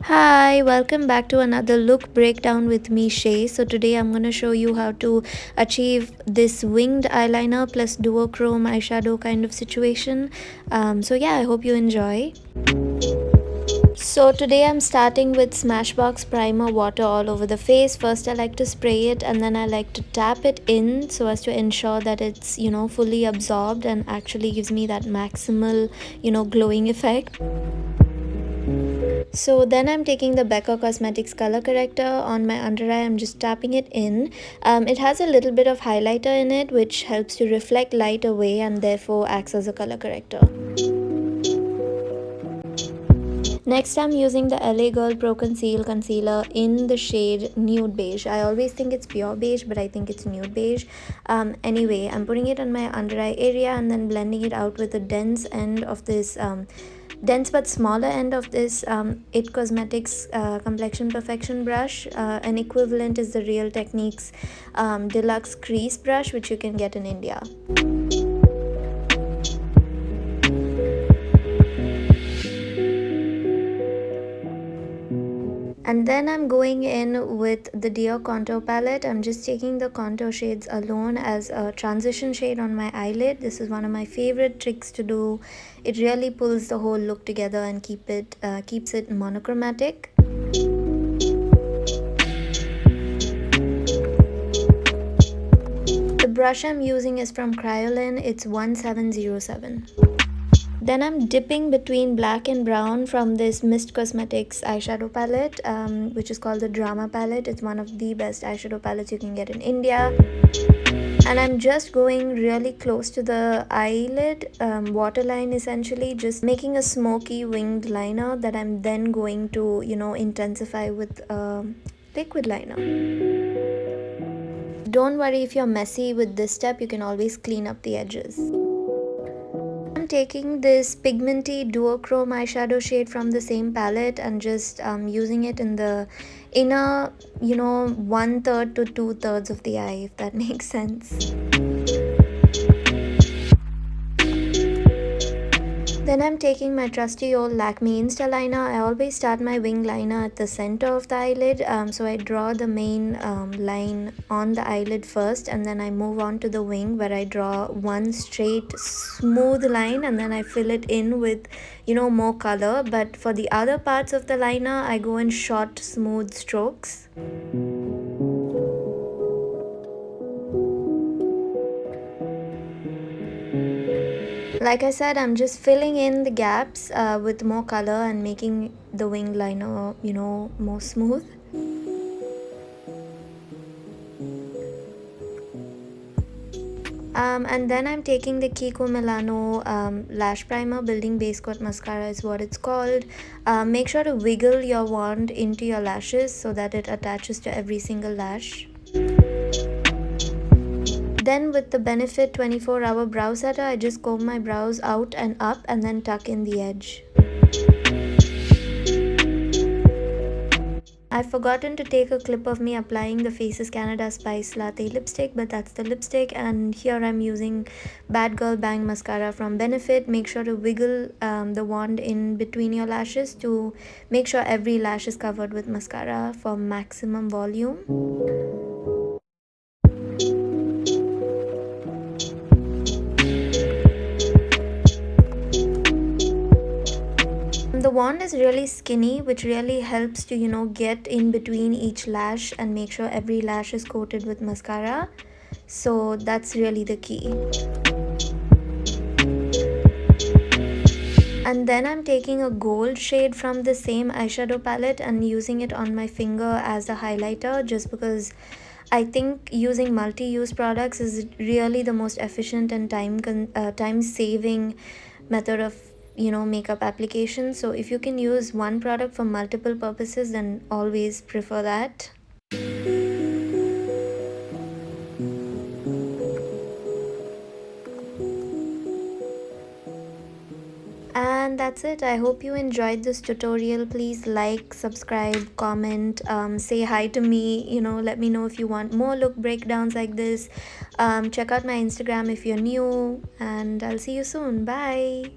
Hi, welcome back to another look breakdown with me, Shay. So today I'm going to show you how to achieve this winged eyeliner plus duochrome eyeshadow kind of situation. So yeah, I hope you enjoy. So today I'm starting with Smashbox primer water all over the face. First I like to spray it and then I like to tap it in so as to ensure that it's fully absorbed and actually gives me that maximal glowing effect. So then I'm taking the Becca Cosmetics color corrector on my under eye. I'm just tapping it in. It has a little bit of highlighter in it which helps to reflect light away and therefore acts as a color corrector. Next I'm using the LA Girl Pro Conceal concealer in the shade Nude Beige. I always think it's pure beige but I think it's nude beige. Anyway, I'm putting it on my under eye area and then blending it out with the dense end of this dense but smaller end of this It Cosmetics Complexion Perfection brush. An equivalent is the Real Techniques Deluxe Crease brush which you can get in India. And then I'm going in with the Dior Contour palette. I'm just taking the contour shades alone as a transition shade on my eyelid. This is one of my favorite tricks to do. It really pulls the whole look together and keeps it monochromatic. The brush I'm using is from Kryolan. It's 1707. Then I'm dipping between black and brown from this Mist Cosmetics eyeshadow palette, which is called the Drama palette. It's one of the best eyeshadow palettes you can get in India. And I'm just going really close to the eyelid waterline, essentially just making a smoky winged liner that I'm then going to intensify with liquid liner. Don't worry if you're messy with this step, you can always clean up the edges. I'm taking this pigmenty duochrome eyeshadow shade from the same palette and just using it in the inner 1/3 to 2/3 of the eye, if that makes sense. Then I'm taking my trusty old Lakme Insta liner. I always start my wing liner at the center of the eyelid. So I draw the main line on the eyelid first and then I move on to the wing where I draw one straight smooth line and then I fill it in with more color. But for the other parts of the liner, I go in short smooth strokes. Like I said, I'm just filling in the gaps with more color and making the wing liner, more smooth. And then I'm taking the Kiko Milano lash primer, building base coat mascara is what it's called. Make sure to wiggle your wand into your lashes so that it attaches to every single lash. Then with the Benefit 24-hour brow setter, I just comb my brows out and up and then tuck in the edge. I've forgotten to take a clip of me applying the Faces Canada Spice Latte lipstick, but that's the lipstick, and here I'm using Bad Girl Bang mascara from Benefit. Make sure to wiggle the wand in between your lashes to make sure every lash is covered with mascara for maximum volume. The wand is really skinny, which really helps to get in between each lash and make sure every lash is coated with mascara. So that's really the key. And then I'm taking a gold shade from the same eyeshadow palette and using it on my finger as a highlighter, just because I think using multi-use products is really the most efficient and time-saving method of makeup application. So if you can use one product for multiple purposes, then always prefer that. And that's it. I hope you enjoyed this tutorial. Please like, subscribe, comment, say hi to me, let me know if you want more look breakdowns like this. Check out my Instagram if you're new, and I'll see you soon. Bye.